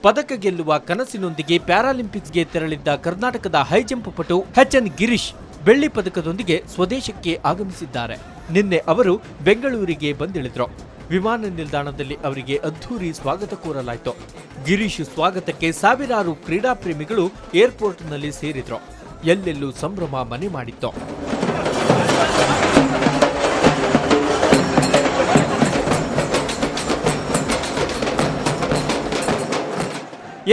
ಪದಕ ಗೆಲ್ಲುವ ಕನಸಿನೊಂದಿಗೆ ಪ್ಯಾರಾಲಿಂಪಿಕ್ಸ್ಗೆ ತೆರಳಿದ್ದ ಕರ್ನಾಟಕದ ಹೈಜಂಪ್ ಪಟು ಎಚ್.ಎನ್. ಗಿರೀಶ್ ಬೆಳ್ಳಿ ಪದಕದೊಂದಿಗೆ ಸ್ವದೇಶಕ್ಕೆ ಆಗಮಿಸಿದ್ದಾರೆ. ನಿನ್ನೆ ಅವರು ಬೆಂಗಳೂರಿಗೆ ಬಂದಿಳಿದ್ರು. ವಿಮಾನ ನಿಲ್ದಾಣದಲ್ಲಿ ಅವರಿಗೆ ಅದ್ಧೂರಿ ಸ್ವಾಗತ ಕೋರಲಾಯಿತು. ಗಿರೀಶ್ ಸ್ವಾಗತಕ್ಕೆ ಸಾವಿರಾರು ಕ್ರೀಡಾಪ್ರೇಮಿಗಳು ಏರ್ಪೋರ್ಟ್ನಲ್ಲಿ ಸೇರಿದ್ರು. ಎಲ್ಲೆಲ್ಲೂ ಸಂಭ್ರಮ ಮನೆ ಮಾಡಿತ್ತು.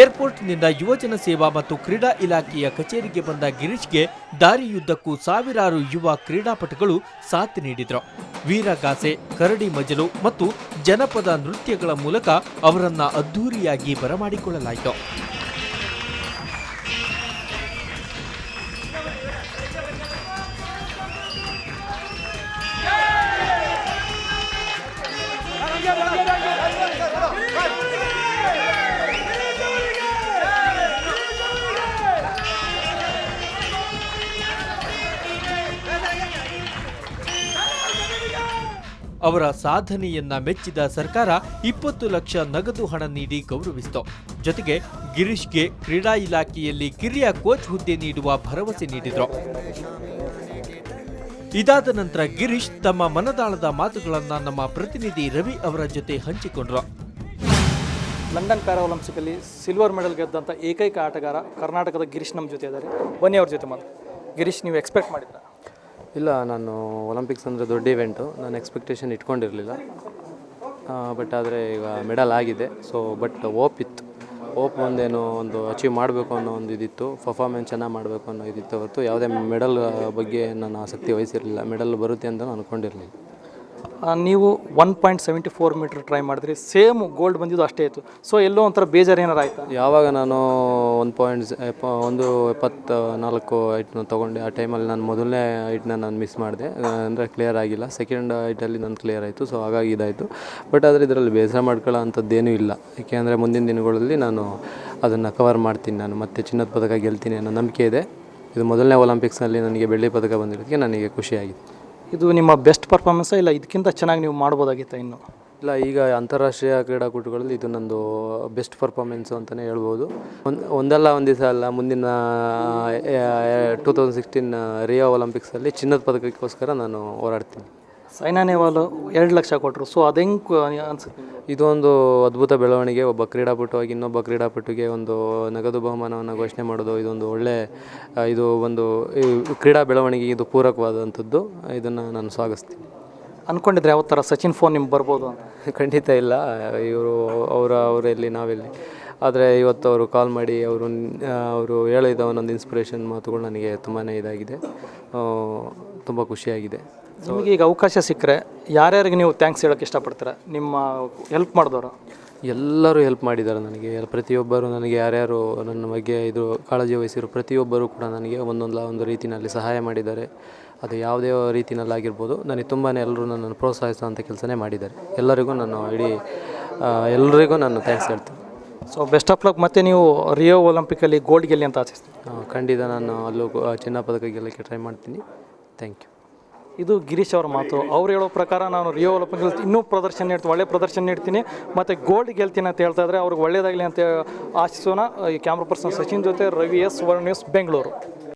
ಏರ್ಪೋರ್ಟ್ನಿಂದ ಯುವಜನ ಸೇವಾ ಮತ್ತು ಕ್ರೀಡಾ ಇಲಾಖೆಯ ಕಚೇರಿಗೆ ಬಂದ ಗಿರೀಶ್ಗೆ ದಾರಿಯುದ್ದಕ್ಕೂ ಸಾವಿರಾರು ಯುವ ಕ್ರೀಡಾಪಟುಗಳು ಸಾಥ್ ನೀಡಿದ್ರು. ವೀರಗಾಸೆ, ಕರಡಿ ಮಜಲು ಮತ್ತು ಜನಪದ ನೃತ್ಯಗಳ ಮೂಲಕ ಅವರನ್ನ ಅದ್ಧೂರಿಯಾಗಿ ಬರಮಾಡಿಕೊಳ್ಳಲಾಯಿತು. ಅವರ ಸಾಧನೆಯನ್ನ ಮೆಚ್ಚಿದ ಸರ್ಕಾರ 20 ಲಕ್ಷ ನಗದು ಹಣ ನೀಡಿ ಗೌರವಿಸಿತು. ಜೊತೆಗೆ ಗಿರೀಶ್ಗೆ ಕ್ರೀಡಾ ಇಲಾಖೆಯಲ್ಲಿ ಕಿರಿಯ ಕೋಚ್ ಹುದ್ದೆ ನೀಡುವ ಭರವಸೆ ನೀಡಿದ್ರು. ಇದಾದ ನಂತರ ಗಿರೀಶ್ ತಮ್ಮ ಮನದಾಳದ ಮಾತುಗಳನ್ನ ನಮ್ಮ ಪ್ರತಿನಿಧಿ ರವಿ ಅವರ ಜೊತೆ ಹಂಚಿಕೊಂಡ್ರು. ಲಂಡನ್ ಪ್ಯಾರಾ ಒಲಿಂಪಿಕ್ಸಲ್ಲಿ ಸಿಲ್ವರ್ ಮೆಡಲ್ ಗೆದ್ದಂಥ ಏಕೈಕ ಆಟಗಾರ ಕರ್ನಾಟಕದ ಗಿರೀಶ್ ನಮ್ಮ ಜೊತೆ ಇದ್ದಾರೆ. ಬನ್ನಿ ಅವ್ರ ಜೊತೆ ಮಾತು. ಗಿರೀಶ್, ನೀವು ಎಕ್ಸ್ಪೆಕ್ಟ್ ಮಾಡಿದ್ರಾ? ಇಲ್ಲ, ನಾನು ಒಲಿಂಪಿಕ್ಸ್ ಅಂದರೆ ದೊಡ್ಡ ಇವೆಂಟು, ನಾನು ಎಕ್ಸ್ಪೆಕ್ಟೇಷನ್ ಇಟ್ಕೊಂಡಿರಲಿಲ್ಲ. ಬಟ್ ಆದರೆ ಈಗ ಮೆಡಲ್ ಆಗಿದೆ. ಬಟ್ ಹೋಪ್ ಒಂದೇನೋ ಒಂದು ಅಚೀವ್ ಮಾಡಬೇಕು ಅನ್ನೋ ಒಂದು ಇದಿತ್ತು, ಪರ್ಫಾರ್ಮೆನ್ಸ್ ಚೆನ್ನಾಗಿ ಮಾಡಬೇಕು ಅನ್ನೋ ಇದಿತ್ತು ಹೊರತು ಯಾವುದೇ ಮೆಡಲ್ ಬಗ್ಗೆ ನಾನು ಆಸಕ್ತಿ ವಹಿಸಿರಲಿಲ್ಲ. ಮೆಡಲ್ ಬರುತ್ತೆ ಅಂತ ನಾನು ಅಂದ್ಕೊಂಡಿರಲಿಲ್ಲ. ನೀವು 1.74 ಮೀಟರ್ ಟ್ರೈ ಮಾಡಿದ್ರಿ, ಸೇಮ್ ಗೋಲ್ಡ್ ಬಂದಿದ್ದು ಅಷ್ಟೇ ಇತ್ತು. ಸೊ ಎಲ್ಲೋ ಒಂಥರ ಬೇಜಾರು ಏನಾರು ಆಯಿತಾ? ಯಾವಾಗ ನಾನು 1.74 ಹೈಟ್ನ ತೊಗೊಂಡೆ, ಆ ಟೈಮಲ್ಲಿ ನಾನು ಮೊದಲನೇ ಹೈಟ್ನ ನಾನು ಮಿಸ್ ಮಾಡಿದೆ, ಅಂದರೆ ಕ್ಲಿಯರ್ ಆಗಿಲ್ಲ. ಸೆಕೆಂಡ್ ಹೈಟಲ್ಲಿ ನಾನು ಕ್ಲಿಯರ್ ಆಯಿತು. ಸೊ ಹಾಗಾಗಿ ಇದಾಯಿತು. ಬಟ್ ಆದರೆ ಇದರಲ್ಲಿ ಬೇಸರ ಮಾಡ್ಕೊಳ್ಳೋ ಅಂಥದ್ದೇನೂ ಇಲ್ಲ. ಏಕೆಂದರೆ ಮುಂದಿನ ದಿನಗಳಲ್ಲಿ ನಾನು ಅದನ್ನು ಕವರ್ ಮಾಡ್ತೀನಿ. ನಾನು ಮತ್ತೆ ಚಿನ್ನದ ಪದಕ ಗೆಲ್ತೀನಿ ಅನ್ನೋ ನಂಬಿಕೆ ಇದೆ. ಇದು ಮೊದಲನೇ ಒಲಿಂಪಿಕ್ಸ್ನಲ್ಲಿ ನನಗೆ ಬೆಳ್ಳಿ ಪದಕ ಬಂದಿರೋದಕ್ಕೆ ನನಗೆ ಖುಷಿಯಾಗಿದೆ. ಇದು ನಿಮ್ಮ ಬೆಸ್ಟ್ ಪರ್ಫಾರ್ಮೆನ್ಸಾ ಇಲ್ಲ ಇದಕ್ಕಿಂತ ಚೆನ್ನಾಗಿ ನೀವು ಮಾಡ್ಬೋದಾಗಿತ್ತಾ? ಇನ್ನು ಇಲ್ಲ, ಈಗ ಅಂತಾರಾಷ್ಟ್ರೀಯ ಕ್ರೀಡಾಕೂಟಗಳಲ್ಲಿ ಇದು ನಂದು ಬೆಸ್ಟ್ ಪರ್ಫಾರ್ಮೆನ್ಸು ಅಂತಲೇ ಹೇಳ್ಬೋದು. ಒಂದಲ್ಲ ಒಂದು ದಿವಸ ಅಲ್ಲ, ಮುಂದಿನ 2016 ರಿಯೋ ಒಲಿಂಪಿಕ್ಸಲ್ಲಿ ಚಿನ್ನದ ಪದಕಕ್ಕೋಸ್ಕರ ನಾನು ಹೋರಾಡ್ತೀನಿ. ಸೈನಾ ನೆಹ್ವಾಲ್ 2 ಲಕ್ಷ ಕೊಟ್ಟರು. ಸೊ ಅದು ಹೆಂಗೆ ಅನ್ಸುತ್ತೆ? ಇದೊಂದು ಅದ್ಭುತ ಬೆಳವಣಿಗೆ. ಒಬ್ಬ ಕ್ರೀಡಾಪಟುವಾಗಿ ಇನ್ನೊಬ್ಬ ಕ್ರೀಡಾಪಟುಗೆ ಒಂದು ನಗದು ಬಹುಮಾನವನ್ನು ಘೋಷಣೆ ಮಾಡೋದು ಇದೊಂದು ಇದು ಒಂದು ಕ್ರೀಡಾ ಬೆಳವಣಿಗೆ, ಇದು ಪೂರಕವಾದಂಥದ್ದು. ಇದನ್ನು ನಾನು ಸ್ವಾಗತಿಸ್ತೀನಿ. ಅಂದ್ಕೊಂಡಿದ್ರೆ ಯಾವ ಥರ ಸಚಿನ್ ಫೋನ್ ನಿಮ್ಗೆ ಬರ್ಬೋದು ಅಂತ? ಖಂಡಿತ ಇಲ್ಲ. ಇವರು ಅವರೆಲ್ಲಿ ನಾವೆಲ್ಲಿ. ಆದರೆ ಇವತ್ತು ಅವರು ಕಾಲ್ ಮಾಡಿ ಅವರು ಹೇಳಿದ ಒಂದೊಂದು ಇನ್ಸ್ಪಿರೇಷನ್ ಮಾತುಗಳು ನನಗೆ ತುಂಬಾ ಇದಾಗಿದೆ, ತುಂಬ ಖುಷಿಯಾಗಿದೆ. ನಿಮಗೆ ಈಗ ಅವಕಾಶ ಸಿಕ್ಕರೆ ಯಾರ್ಯಾರಿಗೆ ನೀವು ಥ್ಯಾಂಕ್ಸ್ ಹೇಳೋಕ್ಕೆ ಇಷ್ಟಪಡ್ತೀರಾ? ನಿಮ್ಮ ಹೆಲ್ಪ್ ಮಾಡಿದವರು ಎಲ್ಲರೂ ಹೆಲ್ಪ್ ಮಾಡಿದ್ದಾರೆ ನನಗೆ. ಪ್ರತಿಯೊಬ್ಬರು ನನಗೆ ಯಾರ್ಯಾರು ನನ್ನ ಬಗ್ಗೆ ಇದು ಕಾಳಜಿ ವಹಿಸಿರೋ ಪ್ರತಿಯೊಬ್ಬರು ಕೂಡ ನನಗೆ ಒಂದು ರೀತಿಯಲ್ಲಿ ಸಹಾಯ ಮಾಡಿದ್ದಾರೆ. ಅದು ಯಾವುದೇ ರೀತಿಯಲ್ಲಾಗಿರ್ಬೋದು, ನನಗೆ ತುಂಬಾ ಎಲ್ಲರೂ ನನ್ನನ್ನು ಪ್ರೋತ್ಸಾಹಿಸುವಂಥ ಕೆಲಸನೇ ಮಾಡಿದ್ದಾರೆ. ಎಲ್ಲರಿಗೂ ನಾನು ಥ್ಯಾಂಕ್ಸ್ ಹೇಳ್ತೀನಿ. So best of luck. ಮತ್ತು ನೀವು ರಿಯೋ ಒಲಿಂಪಿಕಲ್ಲಿ ಗೋಲ್ಡ್ ಗೆಲ್ಲಿ ಅಂತ ಆಶಿಸ್ತೀನಿ. ಖಂಡಿತ ನಾನು ಅಲ್ಲೂ ಚಿನ್ನ ಪದಕ ಗೆಲ್ಲಕ್ಕೆ ಟ್ರೈ ಮಾಡ್ತೀನಿ. Thank you. ಇದು ಗಿರೀಶ್ ಅವರ ಮಾತು. ಅವ್ರು ಹೇಳೋ ಪ್ರಕಾರ ನಾನು ರಿಯೋ ಒಲಿಂಪಿಕ್ಸ್ ಇನ್ನೂ ಪ್ರದರ್ಶನ ನೀಡ್ತೀನಿ, ಒಳ್ಳೆ ಪ್ರದರ್ಶನ ನೀಡ್ತೀನಿ, ಮತ್ತು ಗೋಲ್ಡ್ ಗೆಲ್ತೀನಿ ಅಂತ ಹೇಳ್ತಾ ಇದ್ದಾರೆ. ಅವ್ರಿಗೆ ಒಳ್ಳೆಯದಾಗಲಿ ಅಂತ ಆಶಿಸೋಣ. ಈ ಕ್ಯಾಮ್ರಾ ಪರ್ಸನ್ ಸಚಿನ್ ಜೊತೆ ರವಿ ಎಸ್, ವರ್ಣ ನ್ಯೂಸ್, ಬೆಂಗಳೂರು.